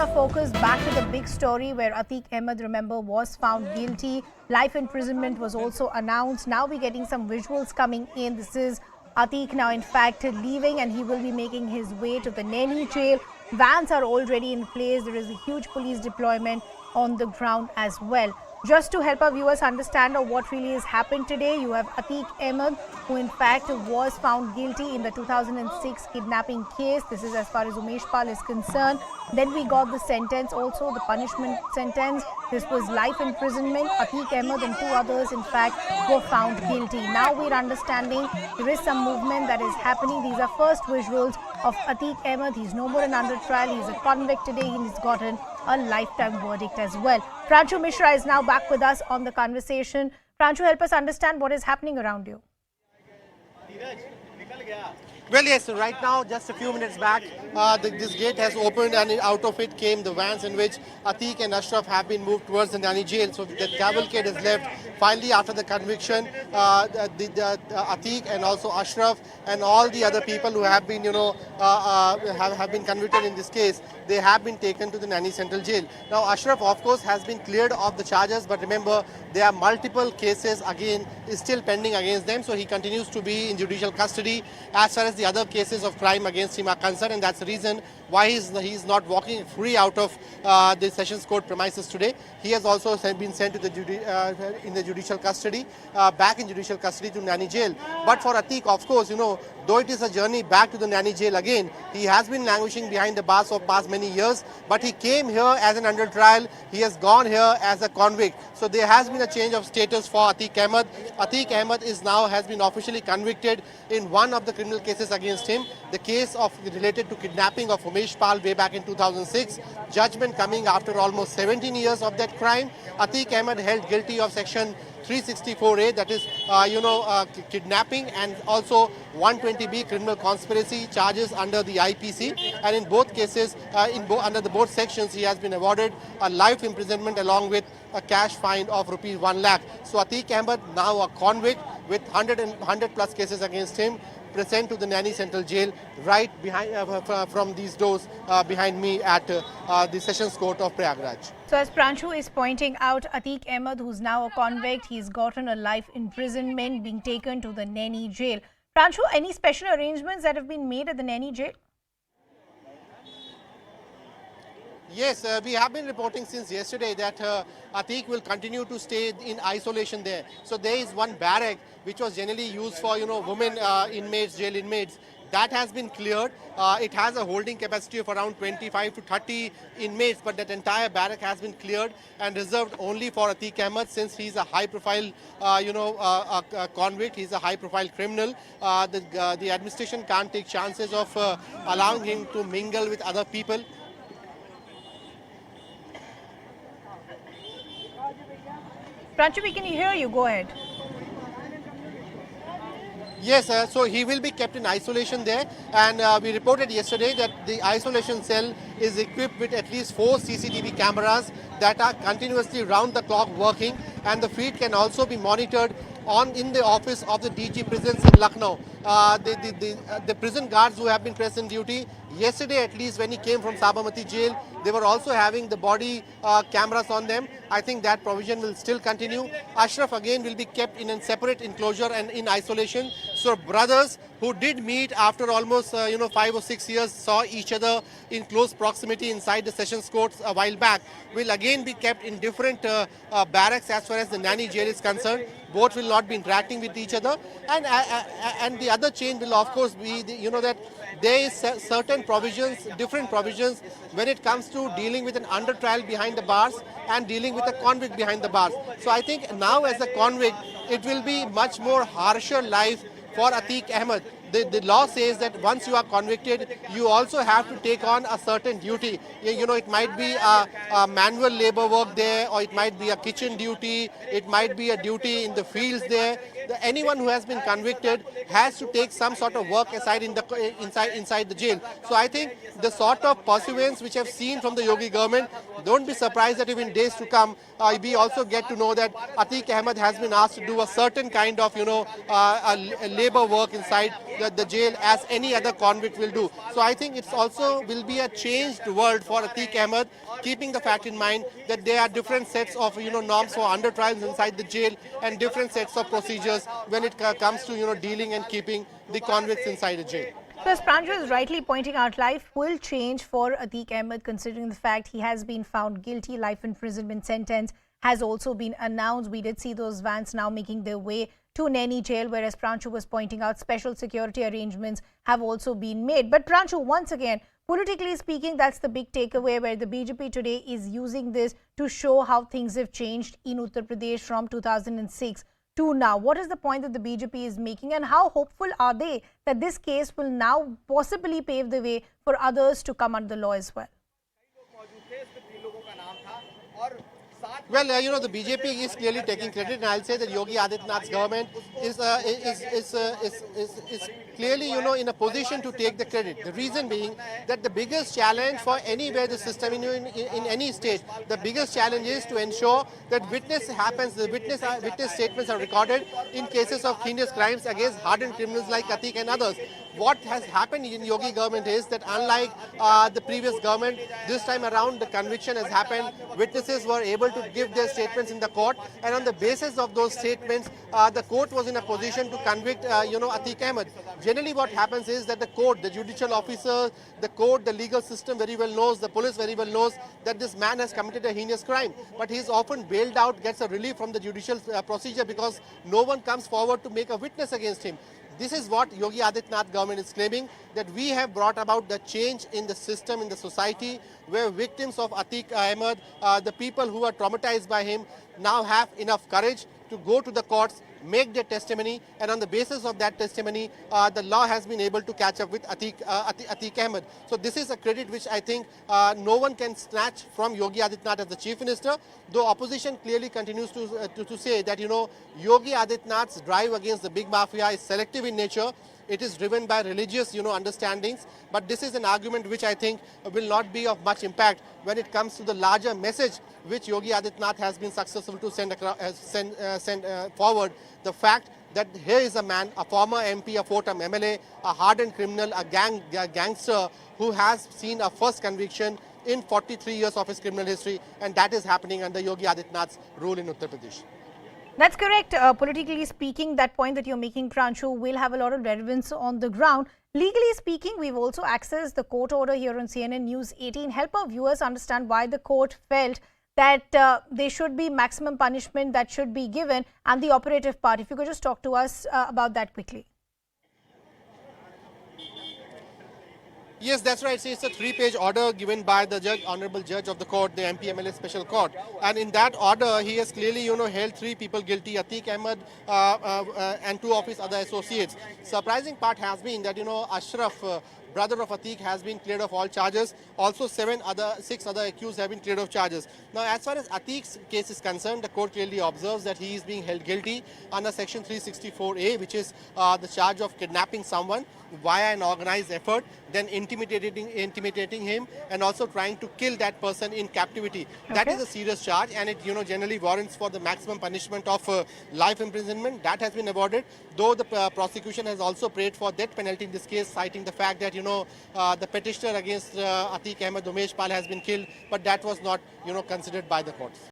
Focus back to the big story where Atiq Ahmed, remember, was found guilty. Life imprisonment was also announced. Now we're getting some visuals coming in. This is Atiq now, in fact, leaving, and he will be making his way to the Naini jail. Vans are already in place. There is a huge police deployment on the ground as well. Just to help our viewers understand what really has happened today, you have Atiq Ahmed, who in fact was found guilty in the 2006 kidnapping case. This is as far as Umesh Pal is concerned. Then we got the sentence also, the punishment sentence. This was life imprisonment. Atiq Ahmed and two others in fact were found guilty. Now we're understanding there is some movement that is happening. These are first visuals of Atiq Ahmed. He's no more under trial. He's a convict today. He's gotten a lifetime verdict as well. Pranchu Mishra is now back with us on the conversation. Pranchu, help us understand what is happening around you. Well, yes, so right now, just a few minutes back, this gate has opened and out of it came the vans in which Atiq and Ashraf have been moved towards the Naini jail. So the cavalcade is left. Finally, after the conviction, Atiq and also Ashraf and all the other people who have been, have been convicted in this case, they have been taken to the Naini Central Jail. Now, Ashraf, of course, has been cleared of the charges, but remember, there are multiple cases again still pending against them. So he continues to be in judicial custody as far as the other cases of crime against him are concerned, and that's the reason why he's not walking free out of the Sessions Court premises today. He has also been sent to the judicial custody, back in judicial custody to Naini jail. But for Atiq, of course, though it is a journey back to the Naini jail again, he has been languishing behind the bars for past many years, but he came here as an under trial. He has gone here as a convict. So there has been a change of status for Atiq Ahmed. Atiq Ahmed has been officially convicted in one of the criminal cases against him, the case related to kidnapping of Umesh Pal way back in 2006. Judgment coming after almost 17 years of that crime. Atiq Ahmed held guilty of section 364A, that is, kidnapping, and also 120B criminal conspiracy charges under the IPC. And in both cases, under the both sections, he has been awarded a life imprisonment along with a cash fine of rupees 1 lakh. So Atiq Ahmed, now a convict with 100 plus cases against him, present to the Naini Central Jail right behind from these doors behind me at the Sessions Court of Prayagraj. So as Pranchu is pointing out, Atiq Ahmed, who's now a convict, he's gotten a life imprisonment, being taken to the Naini jail. Pranchu, any special arrangements that have been made at the Naini jail? Yes, we have been reporting since yesterday that Atiq will continue to stay in isolation there. So there is one barrack which was generally used for, women inmates, jail inmates. That has been cleared. It has a holding capacity of around 25 to 30 inmates, but that entire barrack has been cleared and reserved only for Atiq Ahmed, since he's a high-profile, convict. He's a high-profile criminal. The administration can't take chances of allowing him to mingle with other people. Pranchu, we can hear you. Go ahead. Yes, so he will be kept in isolation there, and we reported yesterday that the isolation cell is equipped with at least 4 CCTV cameras that are continuously round the clock working, and the feed can also be monitored in the office of the DG prisons in Lucknow. The prison guards who have been present duty yesterday, at least when he came from Sabarmati jail, they were also having the body cameras on them. I think that provision will still continue. Ashraf again will be kept in a separate enclosure and in isolation. So brothers who did meet after almost 5 or 6 years, saw each other in close proximity inside the Sessions Courts a while back, will again be kept in different barracks as far as the Naini jail is concerned. Both will not be interacting with each other, and the other change will of course be that there is certain provisions, different provisions when it comes to dealing with an under trial behind the bars and dealing with a convict behind the bars. So I think now as a convict, it will be much more harsher life for Atiq Ahmed. The law says that once you are convicted, you also have to take on a certain duty. It might be a manual labor work there, or it might be a kitchen duty, it might be a duty in the fields there. anyone who has been convicted has to take some sort of work aside inside the jail. So I think the sort of pursuance which I've seen from the Yogi government, don't be surprised that even days to come, we also get to know that Atiq Ahmed has been asked to do a certain kind of, a labor work inside the jail as any other convict will do. So I think it's also will be a changed world for Atiq Ahmed, keeping the fact in mind that there are different sets of, norms for under trials inside the jail and different sets of procedures when it comes to, dealing and keeping the convicts inside a jail. So as Pranjal is rightly pointing out, life will change for Atiq Ahmed considering the fact he has been found guilty. Life imprisonment sentence has also been announced. We did see those vans now making their way to Naini jail, whereas Pranjal was pointing out special security arrangements have also been made. But Pranjal, once again, politically speaking, that's the big takeaway where the BJP today is using this to show how things have changed in Uttar Pradesh from 2006 to now. What is the point that the BJP is making and how hopeful are they that this case will now possibly pave the way for others to come under the law as well? Well, the BJP is clearly taking credit, and I'll say that Yogi Adityanath's government is clearly, in a position to take the credit. The reason being that the biggest challenge for anywhere the system in any state, the biggest challenge is to ensure that witness happens, the witness statements are recorded in cases of heinous crimes against hardened criminals like Atiq and others. What has happened in Yogi government is that unlike the previous government, this time around the conviction has happened. Witnesses were able to give their statements in the court, and on the basis of those statements, the court was in a position to convict, Atiq Ahmed. Generally, what happens is that the court, the judicial officer, the court, the legal system very well knows, the police very well knows that this man has committed a heinous crime. But he is often bailed out, gets a relief from the judicial procedure because no one comes forward to make a witness against him. This is what Yogi Adityanath government is claiming, that we have brought about the change in the system, in the society, where victims of Atiq Ahmed, the people who are traumatized by him, now have enough courage to go to the courts, make their testimony, and on the basis of that testimony, the law has been able to catch up with Atiq Ahmed. So this is a credit which I think no one can snatch from Yogi Adityanath as the Chief Minister, though opposition clearly continues to say that, Yogi Adityanath's drive against the big mafia is selective in nature. It is driven by religious, understandings. But this is an argument which I think will not be of much impact when it comes to the larger message which Yogi Adityanath has been successful to send forward. The fact that here is a man, a former MP, a four-term MLA, a hardened criminal, a gangster who has seen a first conviction in 43 years of his criminal history, and that is happening under Yogi Adityanath's rule in Uttar Pradesh. That's correct. Politically speaking, that point that you're making, Pranjal, will have a lot of relevance on the ground. Legally speaking, we've also accessed the court order here on CNN News 18. Help our viewers understand why the court felt that there should be maximum punishment that should be given and the operative part. If you could just talk to us about that quickly. Yes, that's right. See, it's a 3-page order given by the judge, honorable judge of the court, the MP-MLA special court. And in that order, he has clearly, held 3 people guilty, Atiq Ahmed and 2 of his other associates. Surprising part has been that, Ashraf, brother of Atiq, has been cleared of all charges. Also, 6 other accused have been cleared of charges. Now, as far as Atiq's case is concerned, the court clearly observes that he is being held guilty under Section 364A, which is the charge of kidnapping someone via an organized effort, then intimidating him, and also trying to kill that person in captivity. Okay. That is a serious charge, and it generally warrants for the maximum punishment of life imprisonment. That has been awarded, though the prosecution has also prayed for death penalty in this case, citing the fact that the petitioner against Atiq Ahmed, Umesh Pal, has been killed, but that was not considered by the courts.